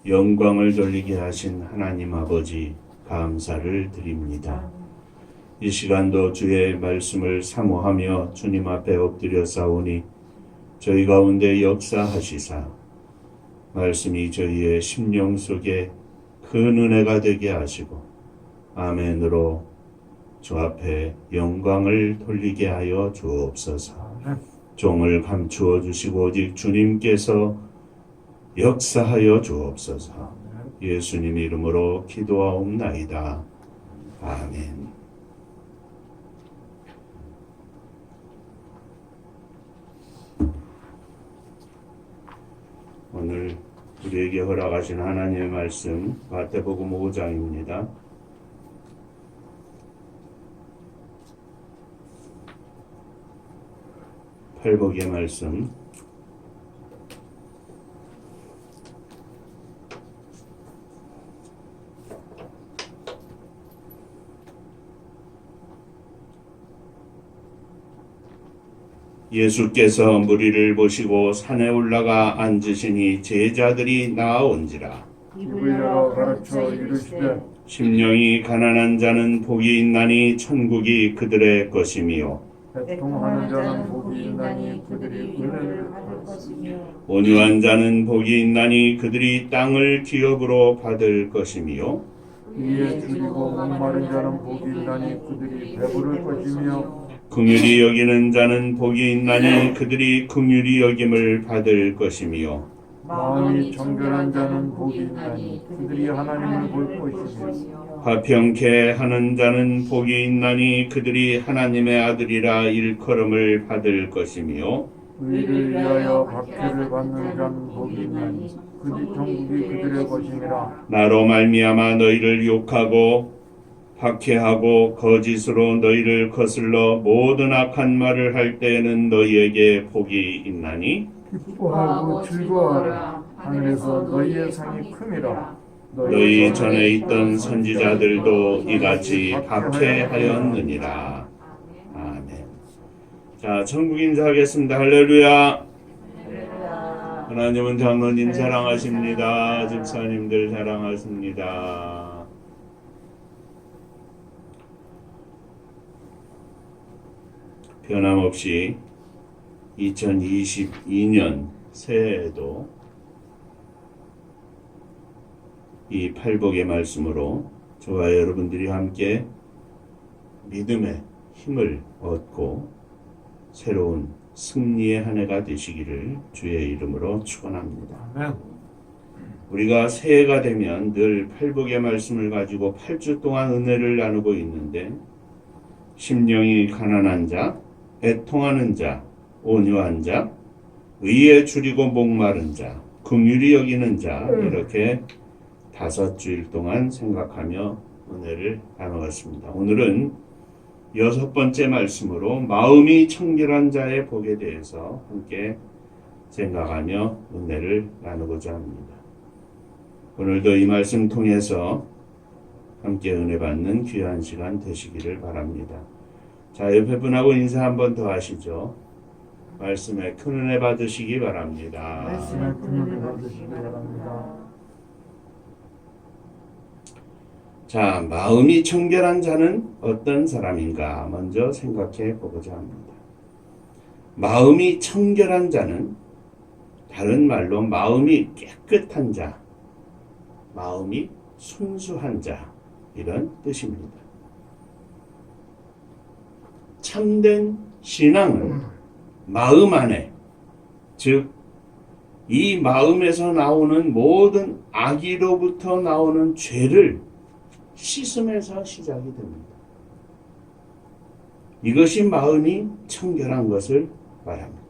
영광을 돌리게 하신 하나님 아버지 감사를 드립니다. 이 시간도 주의 말씀을 사모하며 주님 앞에 엎드려 싸우니 저희 가운데 역사하시사 말씀이 저희의 심령 속에 큰 은혜가 되게 하시고 아멘으로 주 앞에 영광을 돌리게 하여 주옵소서. 종을 감추어 주시고 오직 주님께서 역사하여 주옵소서. 예수님 이름으로 기도하옵나이다. 아멘. 오늘 우리에게 허락하신 하나님의 말씀 마태복음 5장입니다. 팔복의 말씀 예수께서 무리를 보시고 산에 올라가 앉으시니 제자들이 나아온지라. 입을 열어 가르쳐 이르시되 심령이 가난한 자는 복이 있나니 천국이 그들의 것이며 애통하는 자는 복이 있나니 그들이 은혜를 받을 것이며 온유한 자는 복이 있나니 그들이 땅을 기업으로 받을 것이며 이에 줄이고 목마른 자는 복이 있나니 그들이 배부를 것이며 긍휼히 여기는 자는 복이 있나니 그들이 긍휼히 여김을 받을 것이며 마음이 정결한 자는 복이 있나니 그들이 하나님을 볼 것이며 화평케 하는 자는 복이 있나니 그들이 하나님의 아들이라 일컬음을 받을 것이며 의를 위하여 박해를 받는 자는 복이 있나니 그들이 천국이 그들의 것이니라. 나로 말미암아 너희를 욕하고 박해하고 거짓으로 너희를 거슬러 모든 악한 말을 할 때에는 너희에게 복이 있나니 기뻐하고 즐거워하라. 하늘에서 너희의 상이 큼이라. 너희 전에 있던 선지자들도 이같이 박해하였느니라. 아멘. 자, 천국 인사하겠습니다. 할렐루야. 하나님은 장로님 사랑하십니다. 집사님들 사랑하십니다. 변함없이 2022년 새해에도 이 팔복의 말씀으로 저와 여러분들이 함께 믿음의 힘을 얻고 새로운 승리의 한 해가 되시기를 주의 이름으로 축원합니다. 아멘. 우리가 새해가 되면 늘 팔복의 말씀을 가지고 8주 동안 은혜를 나누고 있는데 심령이 가난한 자, 애통하는 자, 온유한 자, 의에 줄이고 목마른 자, 긍휼히 여기는 자 이렇게 5주일 동안 생각하며 은혜를 나누었습니다. 오늘은 6번째 말씀으로 마음이 청결한 자의 복에 대해서 함께 생각하며 은혜를 나누고자 합니다. 오늘도 이 말씀 통해서 함께 은혜 받는 귀한 시간 되시기를 바랍니다. 자, 옆에 분하고 인사 한 번 더 하시죠. 말씀에 큰 은혜 받으시기 바랍니다. 말씀에 큰 은혜 받으시기 바랍니다. 자, 마음이 청결한 자는 어떤 사람인가 먼저 생각해 보고자 합니다. 마음이 청결한 자는 다른 말로 마음이 깨끗한 자, 마음이 순수한 자 이런 뜻입니다. 참된 신앙은 마음 안에, 즉 이 마음에서 나오는 모든 악의로부터 나오는 죄를 씻음에서 시작이 됩니다. 이것이 마음이 청결한 것을 말합니다.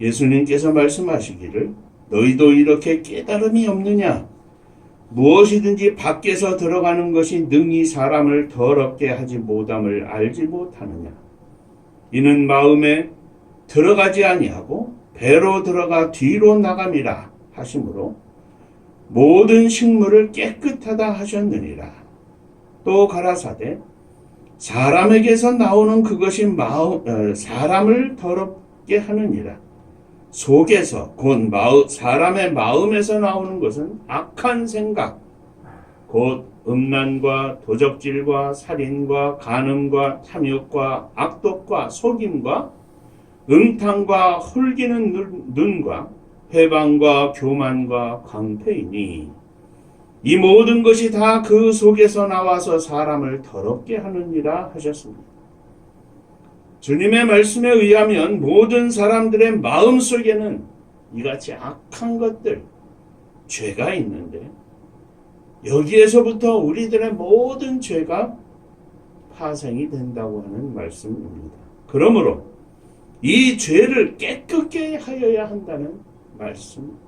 예수님께서 말씀하시기를 너희도 이렇게 깨달음이 없느냐? 무엇이든지 밖에서 들어가는 것이 능히 사람을 더럽게 하지 못함을 알지 못하느냐? 이는 마음에 들어가지 아니하고 배로 들어가 뒤로 나감이라 하심으로 모든 식물을 깨끗하다 하셨느니라. 또 가라사대 사람에게서 나오는 그것이 사람을 더럽게 하느니라. 속에서 곧 사람의 마음에서 나오는 것은 악한 생각, 곧 음란과 도적질과 살인과 간음과 탐욕과 악독과 속임과 음탕과 홀기는 눈과 회방과 교만과 광패이니 이 모든 것이 다 그 속에서 나와서 사람을 더럽게 하느니라 하셨습니다. 주님의 말씀에 의하면 모든 사람들의 마음 속에는 이같이 악한 것들, 죄가 있는데 여기에서부터 우리들의 모든 죄가 파생이 된다고 하는 말씀입니다. 그러므로 이 죄를 깨끗게 하여야 한다는 말씀입니다.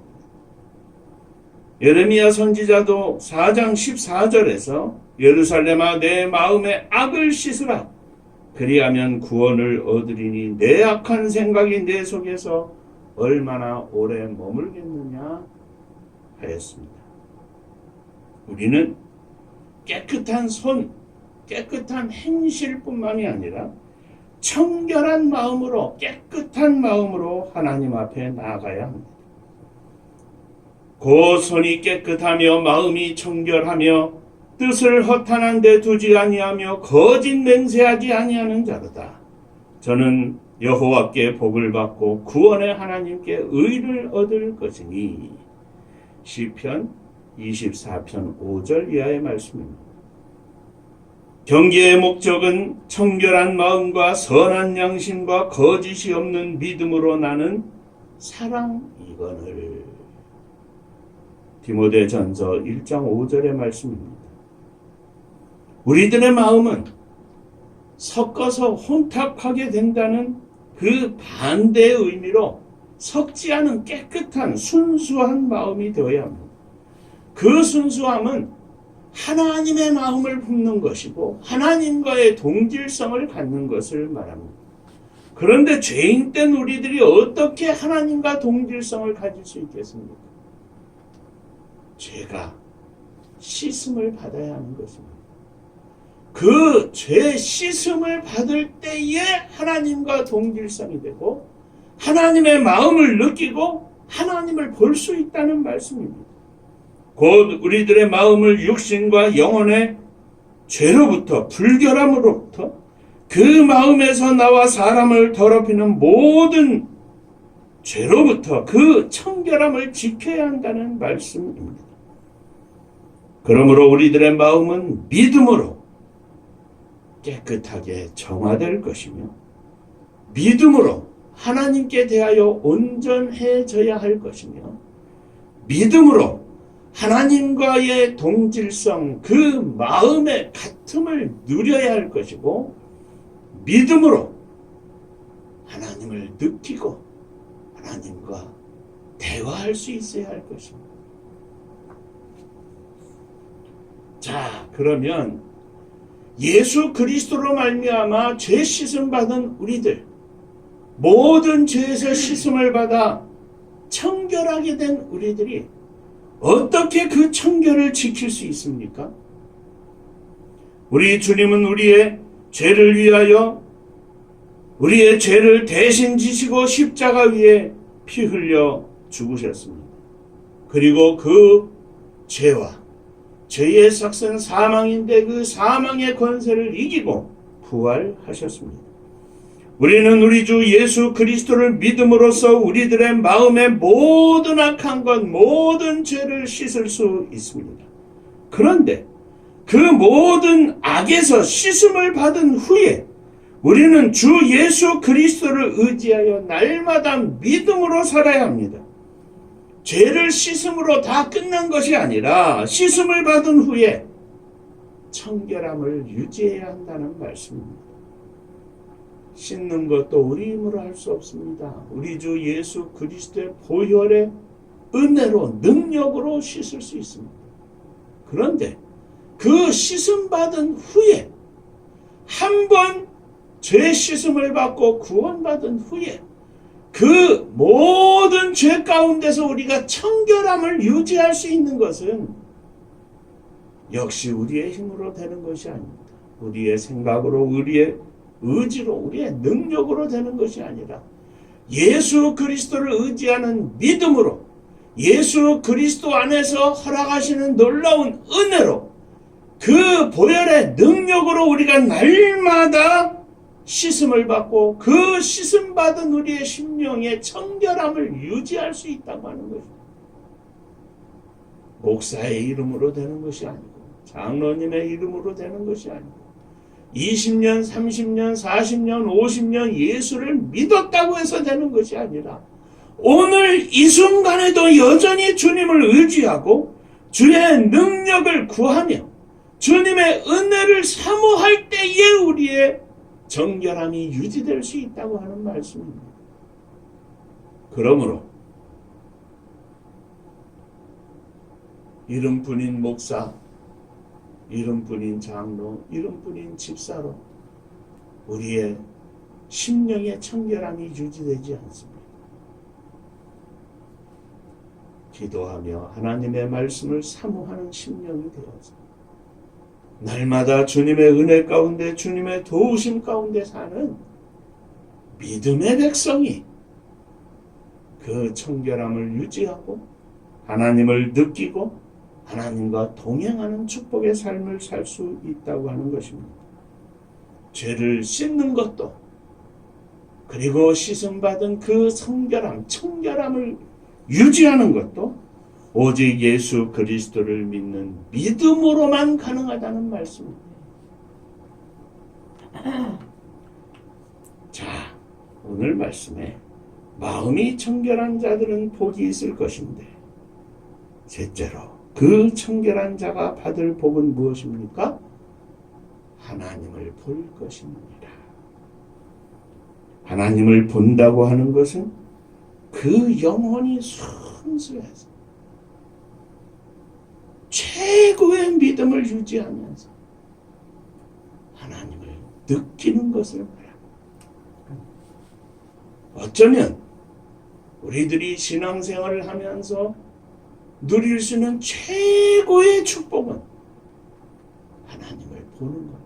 예레미야 선지자도 4장 14절에서 예루살렘아 내 마음의 악을 씻으라 그리하면 구원을 얻으리니 내 악한 생각이 내 속에서 얼마나 오래 머물겠느냐 하였습니다. 우리는 깨끗한 손, 깨끗한 행실뿐만이 아니라 청결한 마음으로 깨끗한 마음으로 하나님 앞에 나아가야 합니다. 곧 손이 깨끗하며 마음이 청결하며 뜻을 허탄한 데 두지 아니하며 거짓 맹세하지 아니하는 자로다. 저는 여호와께 복을 받고 구원의 하나님께 의를 얻을 것이니. 시편 24편 5절 이하의 말씀입니다. 경계의 목적은 청결한 마음과 선한 양심과 거짓이 없는 믿음으로 나는 사랑이거늘. 디모데전서 1장 5절의 말씀입니다. 우리들의 마음은 섞어서 혼탁하게 된다는 그 반대의 의미로 섞지 않은 깨끗한 순수한 마음이 되어야 합니다. 그 순수함은 하나님의 마음을 품는 것이고 하나님과의 동질성을 갖는 것을 말합니다. 그런데 죄인된 우리들이 어떻게 하나님과 동질성을 가질 수 있겠습니까? 죄가 씻음을 받아야 하는 것입니다. 그 죄 씻음을 받을 때에 하나님과 동질성이 되고 하나님의 마음을 느끼고 하나님을 볼 수 있다는 말씀입니다. 곧 우리들의 마음을 육신과 영혼의 죄로부터 불결함으로부터 그 마음에서 나와 사람을 더럽히는 모든 죄로부터 그 청결함을 지켜야 한다는 말씀입니다. 그러므로 우리들의 마음은 믿음으로 깨끗하게 정화될 것이며 믿음으로 하나님께 대하여 온전해져야 할 것이며 믿음으로 하나님과의 동질성, 그 마음의 같음을 누려야 할 것이고 믿음으로 하나님을 느끼고 하나님과 대화할 수 있어야 할 것입니다. 자, 그러면 예수 그리스도로 말미암아 죄 씻음 받은 우리들, 모든 죄에서 씻음을 받아 청결하게 된 우리들이 어떻게 그 청결을 지킬 수 있습니까? 우리 주님은 우리의 죄를 위하여 우리의 죄를 대신 지시고 십자가 위에 피 흘려 죽으셨습니다. 그리고 그 죄와 죄의 삭은 사망인데 그 사망의 권세를 이기고 부활하셨습니다. 우리는 우리 주 예수 그리스도를 믿음으로써 우리들의 마음의 모든 악한 것, 모든 죄를 씻을 수 있습니다. 그런데 그 모든 악에서 씻음을 받은 후에 우리는 주 예수 그리스도를 의지하여 날마다 믿음으로 살아야 합니다. 죄를 씻음으로 다 끝난 것이 아니라 씻음을 받은 후에 청결함을 유지해야 한다는 말씀입니다. 씻는 것도 우리 힘으로 할 수 없습니다. 우리 주 예수 그리스도의 보혈의 은혜로 능력으로 씻을 수 있습니다. 그런데 그 씻음 받은 후에 한 번 죄 씻음을 받고 구원받은 후에 그 모든 죄 가운데서 우리가 청결함을 유지할 수 있는 것은 역시 우리의 힘으로 되는 것이 아닙니다. 우리의 생각으로, 우리의 의지로, 우리의 능력으로 되는 것이 아니라 예수 그리스도를 의지하는 믿음으로 예수 그리스도 안에서 허락하시는 놀라운 은혜로 그 보혈의 능력으로 우리가 날마다 씻음을 받고 그 씻음 받은 우리의 심령의 청결함을 유지할 수 있다고 하는 것입니다. 목사의 이름으로 되는 것이 아니고 장로님의 이름으로 되는 것이 아니고 20년, 30년, 40년, 50년 예수를 믿었다고 해서 되는 것이 아니라 오늘 이 순간에도 여전히 주님을 의지하고 주의 능력을 구하며 주님의 은혜를 사모할 때에 우리의 정결함이 유지될 수 있다고 하는 말씀입니다. 그러므로 이름뿐인 목사, 이름뿐인 장로, 이름뿐인 집사로 우리의 심령의 청결함이 유지되지 않습니다. 기도하며 하나님의 말씀을 사모하는 심령이 되어서 날마다 주님의 은혜 가운데 주님의 도우심 가운데 사는 믿음의 백성이 그 청결함을 유지하고 하나님을 느끼고 하나님과 동행하는 축복의 삶을 살 수 있다고 하는 것입니다. 죄를 씻는 것도 그리고 씻음받은 그 성결함, 청결함을 유지하는 것도 오직 예수 그리스도를 믿는 믿음으로만 가능하다는 말씀입니다. 자, 오늘 말씀에 마음이 청결한 자들은 복이 있을 것인데 셋째로 그 청결한 자가 받을 복은 무엇입니까? 하나님을 볼 것입니다. 하나님을 본다고 하는 것은 그 영혼이 순수해서 최고의 믿음을 유지하면서 하나님을 느끼는 것을 말합니다. 어쩌면 우리들이 신앙생활을 하면서 누릴 수 있는 최고의 축복은 하나님을 보는 겁니다.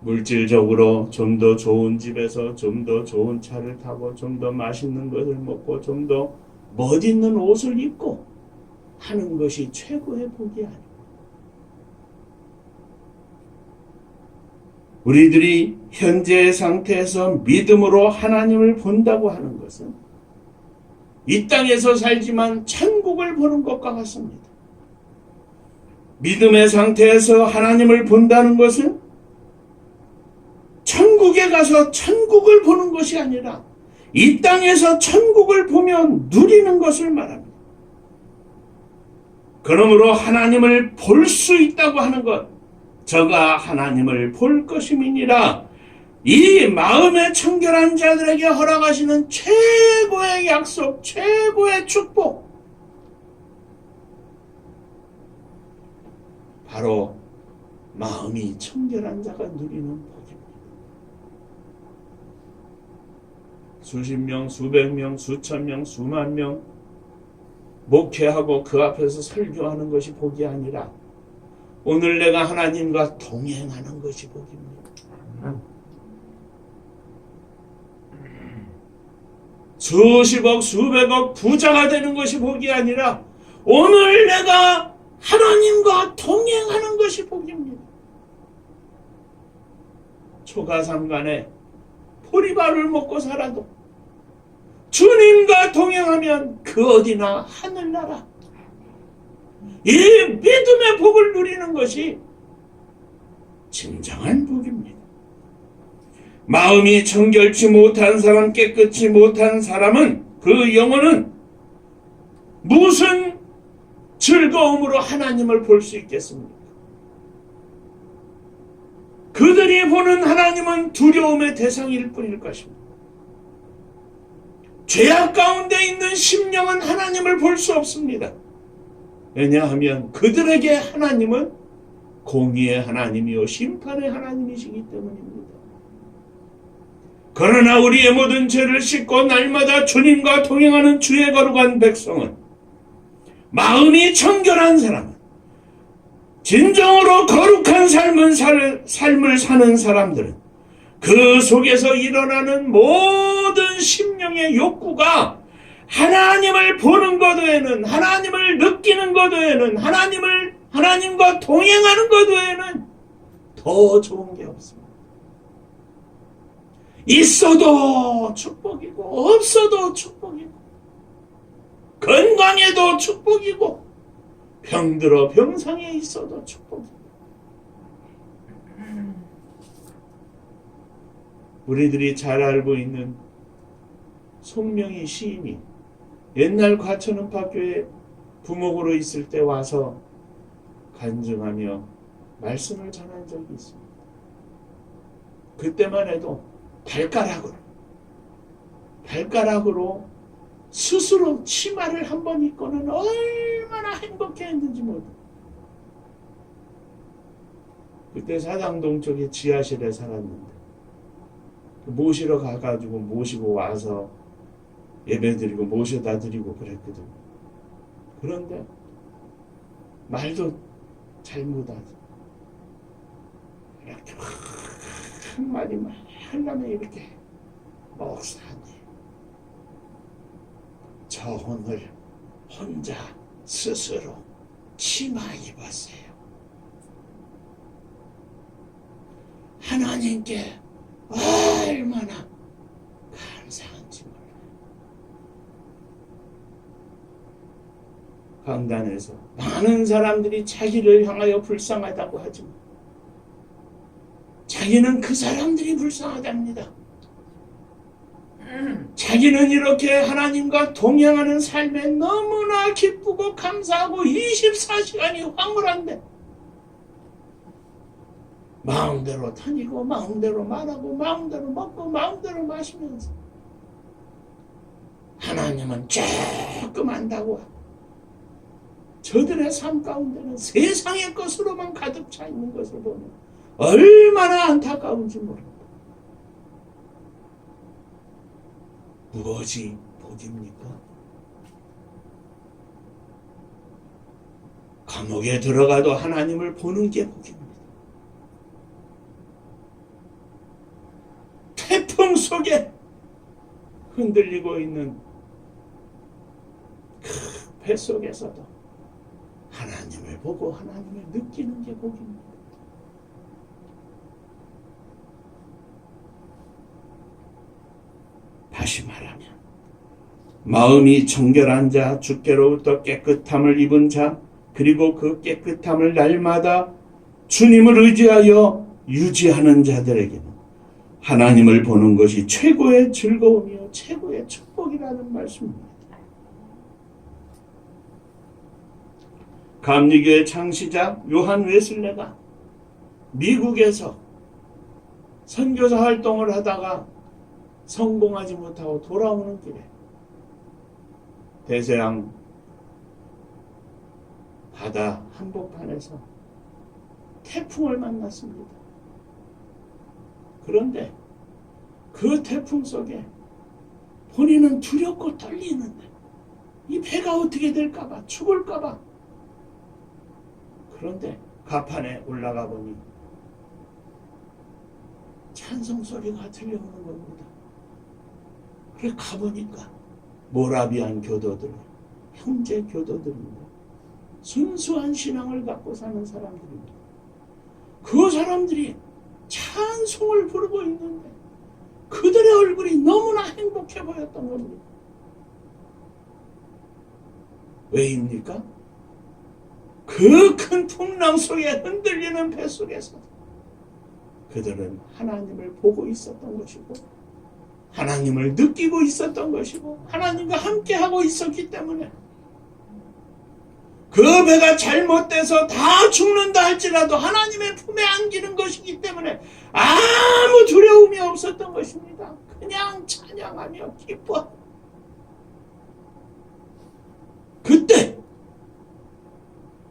물질적으로 좀 더 좋은 집에서 좀 더 좋은 차를 타고 좀 더 맛있는 것을 먹고 좀 더 멋있는 옷을 입고 하는 것이 최고의 복이 아닙니다. 우리들이 현재의 상태에서 믿음으로 하나님을 본다고 하는 것은 이 땅에서 살지만 천국을 보는 것과 같습니다. 믿음의 상태에서 하나님을 본다는 것은 천국에 가서 천국을 보는 것이 아니라 이 땅에서 천국을 보며 누리는 것을 말합니다. 그러므로 하나님을 볼 수 있다고 하는 것, 저가 하나님을 볼 것임이니라, 이 마음의 청결한 자들에게 허락하시는 최고의 약속, 최고의 축복, 바로 마음이 청결한 자가 누리는 복입니다. 수십 명, 수백 명, 수천 명, 수만 명 목회하고 그 앞에서 설교하는 것이 복이 아니라 오늘 내가 하나님과 동행하는 것이 복입니다. 수십억, 수백억 부자가 되는 것이 복이 아니라 오늘 내가 하나님과 동행하는 것이 복입니다. 초가삼간에 보리밥을 먹고 살아도 주님과 동행하면 그 어디나 하늘나라, 이 믿음의 복을 누리는 것이 진정한 복입니다. 마음이 청결치 못한 사람, 깨끗이 못한 사람은, 그 영혼은 무슨 즐거움으로 하나님을 볼 수 있겠습니까? 그들이 보는 하나님은 두려움의 대상일 뿐일 것입니다. 죄악 가운데 있는 심령은 하나님을 볼 수 없습니다. 왜냐하면 그들에게 하나님은 공의의 하나님이요 심판의 하나님이시기 때문입니다. 그러나 우리의 모든 죄를 씻고 날마다 주님과 동행하는 주의 거룩한 백성은, 마음이 청결한 사람은 진정으로 거룩한 삶을 사는 사람들은 그 속에서 일어나는 모든 심령의 욕구가 하나님을 보는 것 외에는, 하나님을 느끼는 것 외에는, 하나님과 동행하는 것 외에는 더 좋은 게 없습니다. 있어도 축복이고 없어도 축복이고 건강해도 축복이고 병들어 병상에 있어도 축복이고. 우리들이 잘 알고 있는 손명희 시인이 옛날 과천음파교회 부목으로 있을 때 와서 간증하며 말씀을 전한 적이 있습니다. 그때만 해도 발가락으로 스스로 치마를 한 번 입고는 얼마나 행복해했는지 모르. 그때 사당동 쪽에 지하실에 살았는데 모시러 가가지고 모시고 와서 예배드리고 모셔다 드리고 그랬거든. 그런데 말도 잘 못하지. 이렇게 한마디만 하려면 이렇게 목사님 저 오늘 혼자 스스로 치마 입었어요. 하나님께 얼마나 감사한지 몰라요. 강단에서 많은 사람들이 자기를 향하여 불쌍하다고 하지만 자기는 그 사람들이 불쌍하답니다. 자기는 이렇게 하나님과 동행하는 삶에 너무나 기쁘고 감사하고 24시간이 황홀한데 마음대로 다니고 마음대로 말하고 마음대로 먹고 마음대로 마시면서 하나님은 조금 안다고 저들의 삶 가운데는 세상의 것으로만 가득 차 있는 것을 보면 얼마나 안타까운지 모릅니다. 무엇이 복입니까? 감옥에 들어가도 하나님을 보는 게 복입니다. 태풍 속에 흔들리고 있는 그 배 속에서도 하나님을 보고 하나님을 느끼는 게 복입니다. 다시 말하면 마음이 정결한 자, 주께로부터 깨끗함을 입은 자, 그리고 그 깨끗함을 날마다 주님을 의지하여 유지하는 자들에게는 하나님을 보는 것이 최고의 즐거움이요 최고의 축복이라는 말씀입니다. 감리교의 창시자 요한 웨슬레가 미국에서 선교사 활동을 하다가 성공하지 못하고 돌아오는 길에 대서양 바다 한복판에서 태풍을 만났습니다. 그런데 그 태풍 속에 본인은 두렵고 떨리는데 이 배가 어떻게 될까봐 죽을까봐. 그런데 가판에 올라가 보니 찬송 소리가 들려오는 겁니다. 그래 가보니까 모라비안 교도들, 형제 교도들입니다. 순수한 신앙을 갖고 사는 사람들입니다. 그 사람들이 찬송을 부르고 있는데 그들의 얼굴이 너무나 행복해 보였던 겁니다. 왜입니까? 그 큰 풍랑 속에 흔들리는 배 속에서 그들은 하나님을 보고 있었던 것이고 하나님을 느끼고 있었던 것이고 하나님과 함께하고 있었기 때문에 그 배가 잘못돼서 다 죽는다 할지라도 하나님의 품에 안기는 것이기 때문에 아무 두려움이 없었던 것입니다. 그냥 찬양하며 기뻐. 그때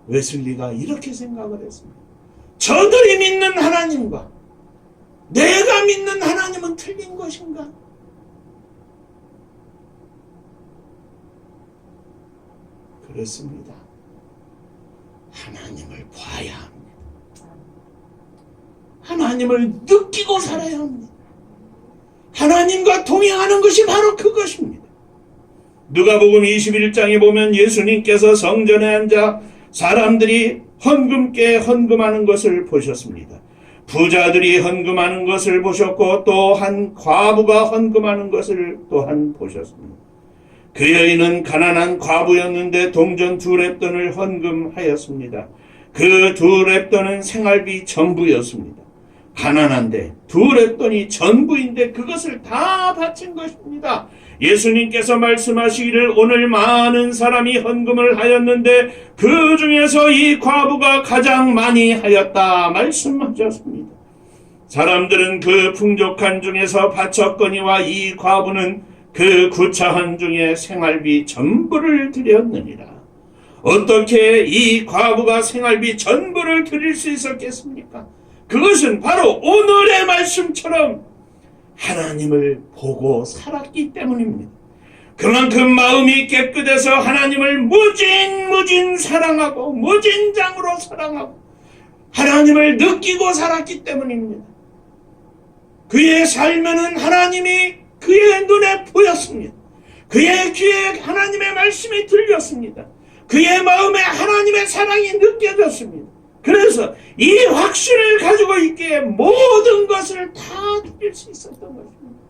웨슬리가 이렇게 생각을 했습니다. 저들이 믿는 하나님과 내가 믿는 하나님은 틀린 것인가? 그렇습니다. 하나님을 봐야 합니다. 하나님을 느끼고 살아야 합니다. 하나님과 동행하는 것이 바로 그것입니다. 누가복음 21장에 보면 예수님께서 성전에 앉아 사람들이 헌금께 헌금하는 것을 보셨습니다. 부자들이 헌금하는 것을 보셨고 또한 과부가 헌금하는 것을 또한 보셨습니다. 그 여인은 가난한 과부였는데 동전 2렙돈을 헌금하였습니다. 그 2렙돈은 생활비 전부였습니다. 가난한데 2렙돈이 전부인데 그것을 다 바친 것입니다. 예수님께서 말씀하시기를 오늘 많은 사람이 헌금을 하였는데 그 중에서 이 과부가 가장 많이 하였다 말씀하셨습니다. 사람들은 그 풍족한 중에서 바쳤거니와 이 과부는 그 구차한 중에 생활비 전부를 드렸느니라. 어떻게 이 과부가 생활비 전부를 드릴 수 있었겠습니까? 그것은 바로 오늘의 말씀처럼 하나님을 보고 살았기 때문입니다. 그만큼 마음이 깨끗해서 하나님을 무진 사랑하고 무진장으로 사랑하고 하나님을 느끼고 살았기 때문입니다. 그의 삶에는 하나님이 그의 눈에 보였습니다. 그의 귀에 하나님의 말씀이 들렸습니다. 그의 마음에 하나님의 사랑이 느껴졌습니다. 그래서 이 확신을 가지고 있기에 모든 것을 다 드릴 수 있었던 것입니다.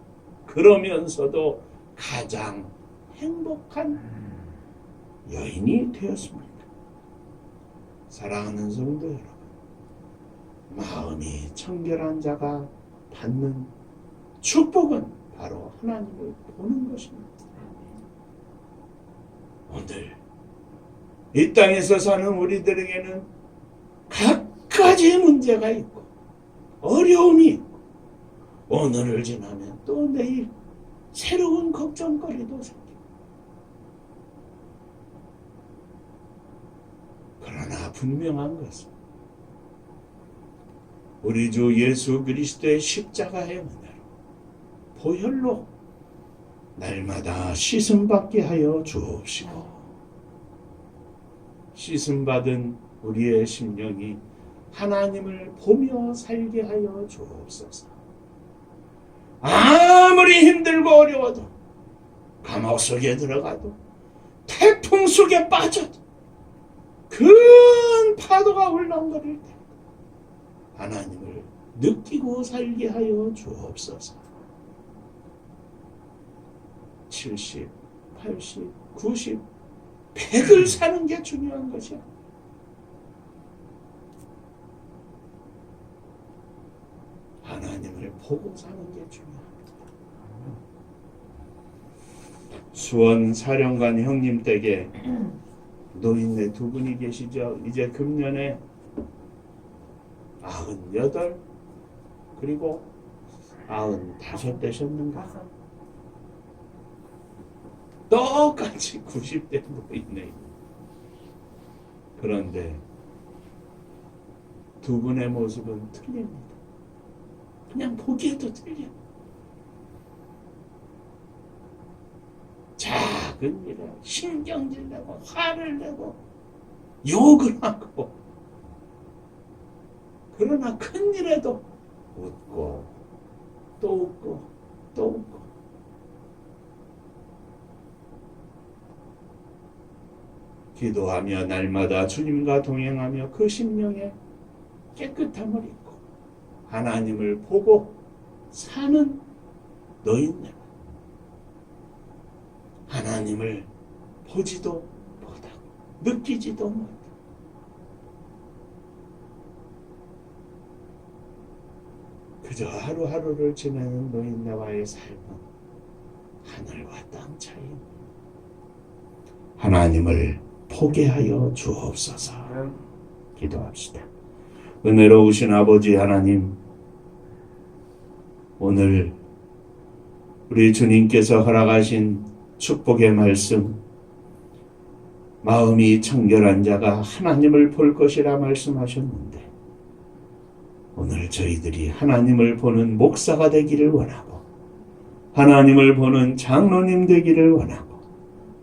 그러면서도 가장 행복한 여인이 되었습니다. 사랑하는 성도 여러분, 마음이 청결한 자가 받는 축복은 바로 하나님을 보는 것입니다. 오늘 이 땅에서 사는 우리들에게는 각가지 문제가 있고 어려움이 있고 오늘을 지나면 또 내일 새로운 걱정거리도 생기고 그러나 분명한 것은 우리 주 예수 그리스도의 십자가의 은혜로 보혈로 날마다 씻음받게 하여 주옵시고 씻음받은 우리의 심령이 하나님을 보며 살게 하여 주옵소서. 아무리 힘들고 어려워도 감옥 속에 들어가도 태풍 속에 빠져도 큰 파도가 울렁거릴 때 하나님을 느끼고 살게 하여 주옵소서. 70, 80, 90, 100을 사는 게 중요한 것이야. 하나님을 보고 사는 게 중요합니다. 수원 사령관 형님 댁에 노인네 2분이 계시죠. 이제 금년에 98 그리고 95 되셨는가? 똑같이 90대 노인네. 그런데 2분의 모습은 틀립니다. 그냥 보기에도 틀려. 작은 일에 신경질 내고 화를 내고 욕을 하고 그러나 큰 일에도 웃고 또 웃고 또 웃고 기도하며 날마다 주님과 동행하며 그 심령에 깨끗함을 입고 하나님을 보고 사는 노인네. 하나님을 보지도 못하고 느끼지도 못하고 그저 하루하루를 지내는 노인네와의 삶은 하늘과 땅 차이입니다. 하나님을 보게 하여 주옵소서. 기도합시다. 은혜로우신 아버지 하나님, 오늘 우리 주님께서 허락하신 축복의 말씀, 마음이 청결한 자가 하나님을 볼 것이라 말씀하셨는데 오늘 저희들이 하나님을 보는 목사가 되기를 원하고 하나님을 보는 장로님 되기를 원하고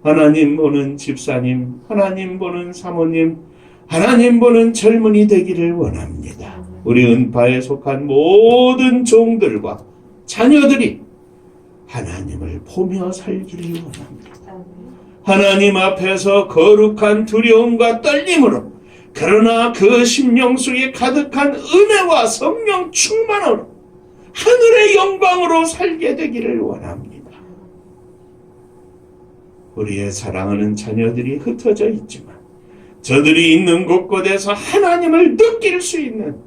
하나님 보는 집사님, 하나님 보는 사모님, 하나님 보는 젊은이 되기를 원합니다. 우리 은파에 속한 모든 종들과 자녀들이 하나님을 보며 살기를 원합니다. 하나님 앞에서 거룩한 두려움과 떨림으로, 그러나 그 심령 속에 가득한 은혜와 성령 충만으로 하늘의 영광으로 살게 되기를 원합니다. 우리의 사랑하는 자녀들이 흩어져 있지만 저들이 있는 곳곳에서 하나님을 느낄 수 있는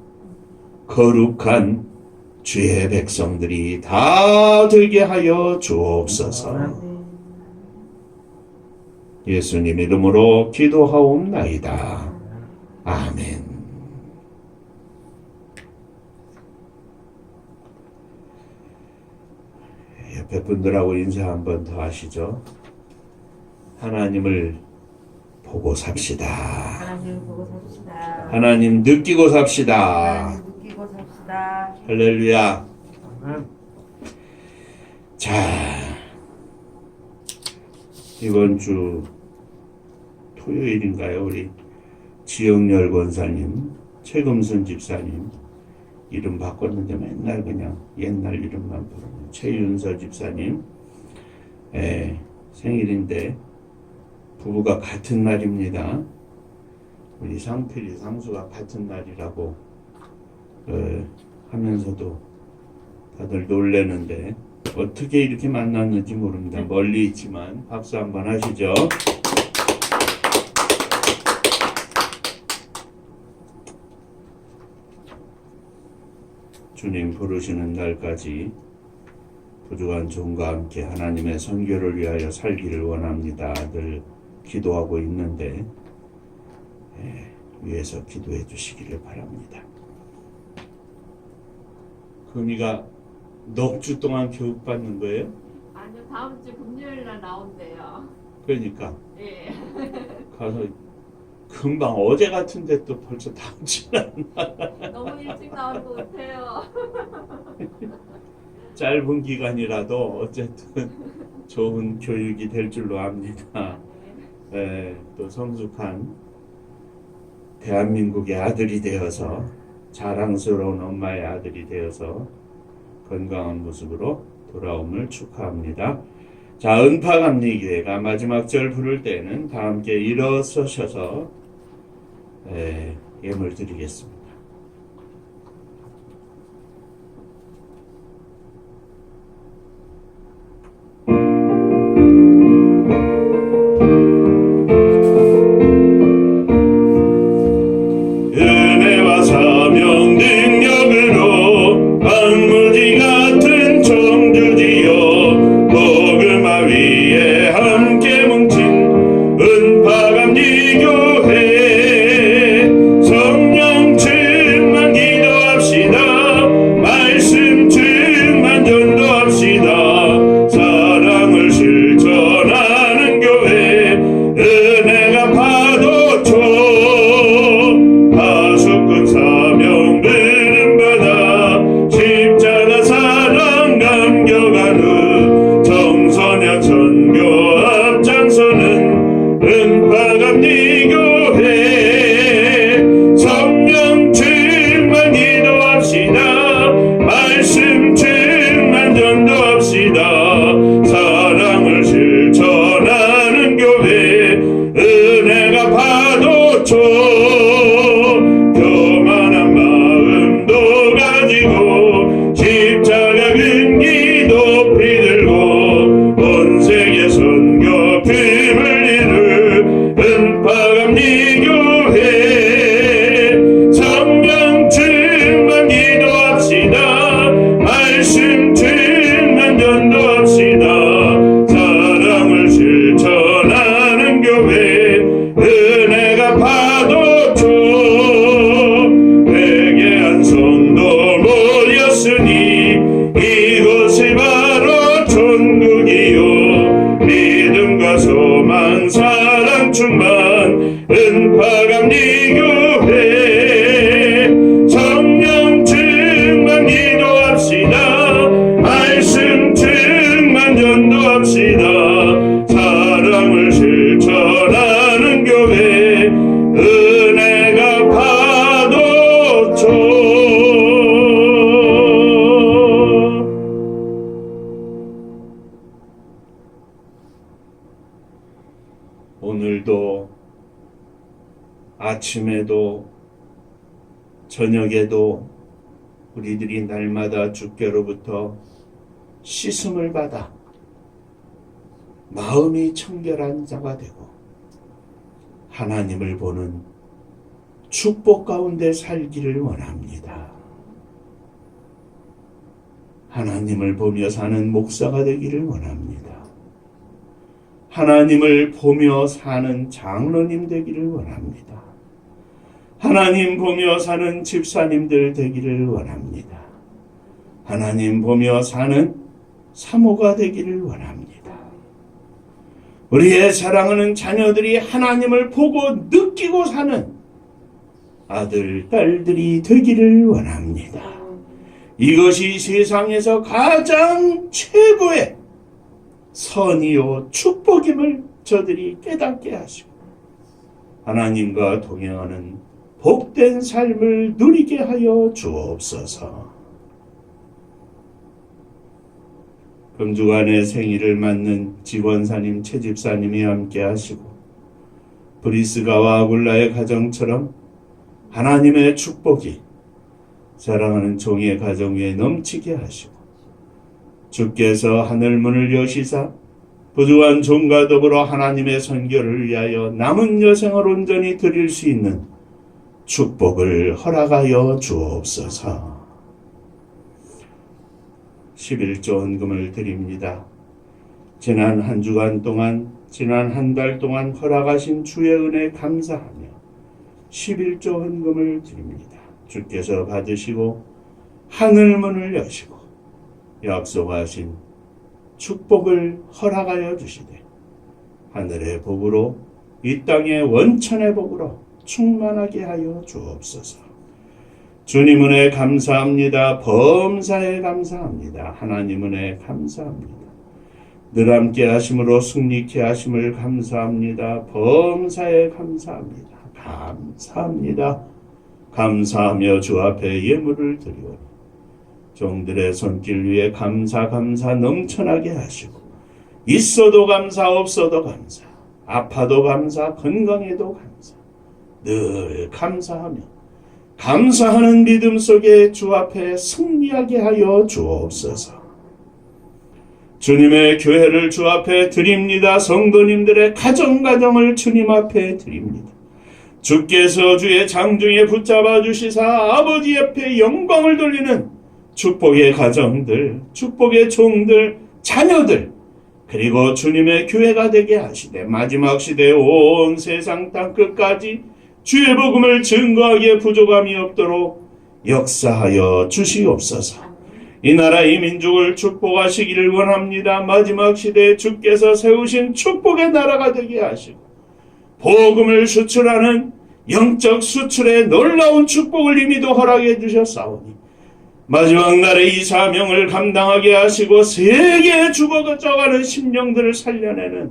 거룩한 주의 백성들이 다 되게 하여 주옵소서. 예수님 이름으로 기도하옵나이다. 아멘. 옆에 분들하고 인사 한 번 더 하시죠. 하나님을 보고 삽시다. 하나님 보고 삽시다. 하나님 느끼고 삽시다. 하나님 느끼고 삽시다. 할렐루야. 아멘. 자, 이번 주 토요일인가요? 우리 지영열 권사님, 최금순 집사님 이름 바꿨는데 맨날 그냥 옛날 이름만 부르는 최윤서 집사님 생일인데 부부가 같은 날입니다. 우리 상필이 상수가 같은 날이라고 하면서도 다들 놀래는데 어떻게 이렇게 만났는지 모릅니다. 멀리 있지만 박수 한번 하시죠. 주님 부르시는 날까지 부족한 종과 함께 하나님의 선교를 위하여 살기를 원합니다. 늘 기도하고 있는데 위에서 기도해 주시기를 바랍니다. 금이가 넉 주 동안 교육받는 거예요? 아니요, 다음 주 금요일 날 나온대요. 그러니까 예. 가서 금방 어제 같은데 또 벌써 다음 주나 너무 일찍 나온 것 같아요. 짧은 기간이라도 어쨌든 좋은 교육이 될 줄로 압니다. 또 성숙한 대한민국의 아들이 되어서 자랑스러운 엄마의 아들이 되어서 건강한 모습으로 돌아옴을 축하합니다. 자, 은파감리교회가 마지막 절 부를 때는 다 함께 일어서셔서 예물 드리겠습니다. 은혜와 사명 능력으로 만무지 같은 청주지요 복음화 위에 함께 뭉친 은파감리교회 성령 충만 기도합시다. 말씀 충만 전도합시다. 사랑을 실천하는 교회 은혜가 파도쳐 하수꾼 사명 부름 받아 십자가 사랑 감격하는 청소년 선교 앞장서는 은파감리교회 성령 충만 기도합시다. 말씀 충만 전도합시다. 사랑을 실천하는 교회 은혜가 파도쳐 교만한 마음도 가지고 십자가 근기 높이 들고 온 세계 선교 틈을 이룰 은파감리교회 성령 충만 기도합시다. 말씀 충만 전도합시다. 사랑을 실천하는 교회 은혜가 파도쳐 회개한 손도 모였으니 이곳이 바로 천국이요 믿음과 소망 사랑 충만 은파감리교회 성령 충만 기도합시다. 말씀 충만 전도합시다. 사랑을 실천하는 교회 은혜 오늘도 아침에도 저녁에도 우리들이 날마다 주께로부터 씻음을 받아 마음이 청결한 자가 되고 하나님을 보는 축복 가운데 살기를 원합니다. 하나님을 보며 사는 목사가 되기를 원합니다. 하나님을 보며 사는 장로님 되기를 원합니다. 하나님 보며 사는 집사님들 되기를 원합니다. 하나님 보며 사는 사모가 되기를 원합니다. 우리의 사랑하는 자녀들이 하나님을 보고 느끼고 사는 아들, 딸들이 되기를 원합니다. 이것이 세상에서 가장 최고의 선이요 축복임을 저들이 깨닫게 하시고 하나님과 동행하는 복된 삶을 누리게 하여 주옵소서. 금주간의 생일을 맞는 지원사님, 최집사님이 함께 하시고 브리스가와 아굴라의 가정처럼 하나님의 축복이 사랑하는 종의 가정 위에 넘치게 하시고 주께서 하늘문을 여시사 부주한 종과 더불어 하나님의 선교를 위하여 남은 여생을 온전히 드릴 수 있는 축복을 허락하여 주옵소서. 11조 헌금을 드립니다. 지난 한 주간 동안, 지난 한 달 동안 허락하신 주의 은혜 감사하며 11조 헌금을 드립니다. 주께서 받으시고 하늘문을 여시고 약속하신 축복을 허락하여 주시되 하늘의 복으로 이 땅의 원천의 복으로 충만하게 하여 주옵소서. 주님 은혜 감사합니다. 범사에 감사합니다. 하나님 은혜 감사합니다. 늘 함께 하심으로 승리케 하심을 감사합니다. 범사에 감사합니다. 감사합니다. 감사하며 주 앞에 예물을 드리오니 종들의 손길 위에 감사 넘쳐나게 하시고 있어도 감사 없어도 감사 아파도 감사 건강해도 감사 늘 감사하며 감사하는 믿음 속에 주 앞에 승리하게 하여 주옵소서. 주님의 교회를 주 앞에 드립니다. 성도님들의 가정을 주님 앞에 드립니다. 주께서 주의 장중에 붙잡아 주시사 아버지 옆에 영광을 돌리는 축복의 가정들, 축복의 종들, 자녀들, 그리고 주님의 교회가 되게 하시되 마지막 시대 온 세상 땅끝까지 주의 복음을 증거하기에 부족함이 없도록 역사하여 주시옵소서. 이 나라 이 민족을 축복하시기를 원합니다. 마지막 시대에 주께서 세우신 축복의 나라가 되게 하시고 복음을 수출하는 영적 수출의 놀라운 축복을 이미도 허락해 주셨사오니 마지막 날에 이 사명을 감당하게 하시고 세계에 죽어가는 심령들을 살려내는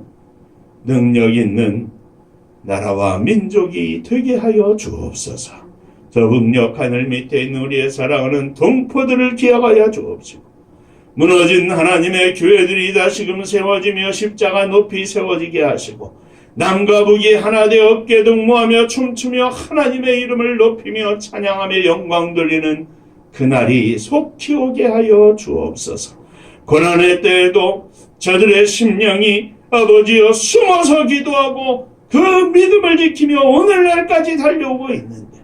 능력 있는 나라와 민족이 되게 하여 주옵소서. 저 북녘 하늘 밑에 있는 우리의 사랑하는 동포들을 기억하여 주옵시고 무너진 하나님의 교회들이 다시금 세워지며 십자가 높이 세워지게 하시고 남과 북이 하나 되어 어깨 동무하며 춤추며 하나님의 이름을 높이며 찬양하며 영광 돌리는 그날이 속히 오게 하여 주옵소서. 고난의 때에도 저들의 심령이 아버지여 숨어서 기도하고 그 믿음을 지키며 오늘날까지 달려오고 있는데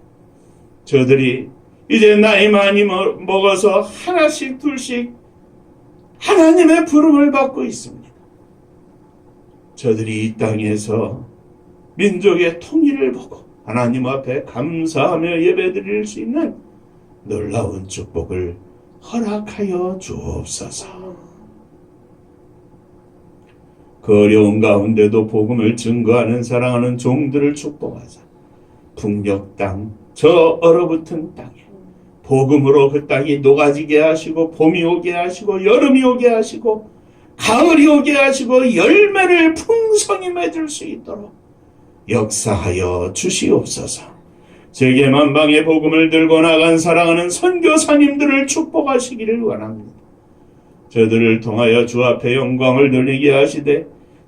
저들이 이제 나이 많이 먹어서 하나씩 둘씩 하나님의 부름을 받고 있습니다. 저들이 이 땅에서 민족의 통일을 보고 하나님 앞에 감사하며 예배드릴 수 있는 놀라운 축복을 허락하여 주옵소서. 그 어려운 가운데도 복음을 증거하는 사랑하는 종들을 축복하사 북녘 땅, 저 얼어붙은 땅에 복음으로 그 땅이 녹아지게 하시고 봄이 오게 하시고 여름이 오게 하시고 가을이 오게 하시고 열매를 풍성히 맺을 수 있도록 역사하여 주시옵소서. 세계 만방의 복음을 들고 나간 사랑하는 선교사님들을 축복하시기를 원합니다. 저들을 통하여 주 앞에 영광을 돌리게 하시되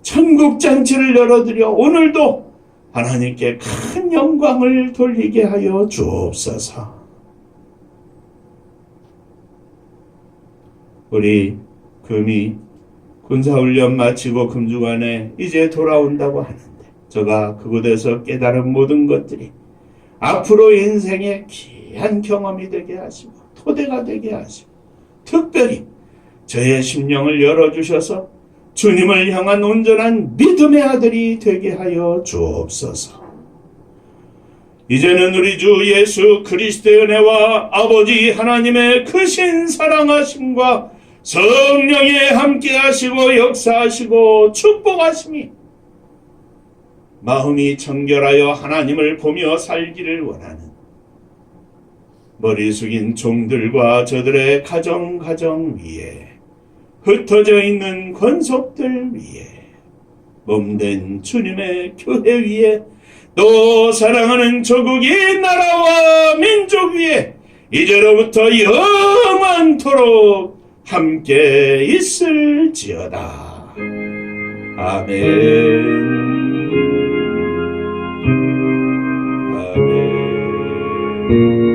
천국 잔치를 열어드려 오늘도 하나님께 큰 영광을 돌리게 하여 주옵소서. 우리 금이 군사훈련 마치고 금주간에 이제 돌아온다고 하는데 저가 그곳에서 깨달은 모든 것들이 앞으로 인생의 귀한 경험이 되게 하시고 토대가 되게 하시고 특별히 저의 심령을 열어주셔서 주님을 향한 온전한 믿음의 아들이 되게 하여 주옵소서. 이제는 우리 주 예수 그리스도의 은혜와 아버지 하나님의 크신 사랑하심과 성령의 함께하시고 역사하시고 축복하심이 마음이 정결하여 하나님을 보며 살기를 원하는 머리 숙인 종들과 저들의 가정 위에 흩어져 있는 권속들 위에 몸된 주님의 교회 위에 또 사랑하는 조국의 나라와 민족 위에 이제로부터 영원토록 함께 있을지어다. 아멘. 아멘.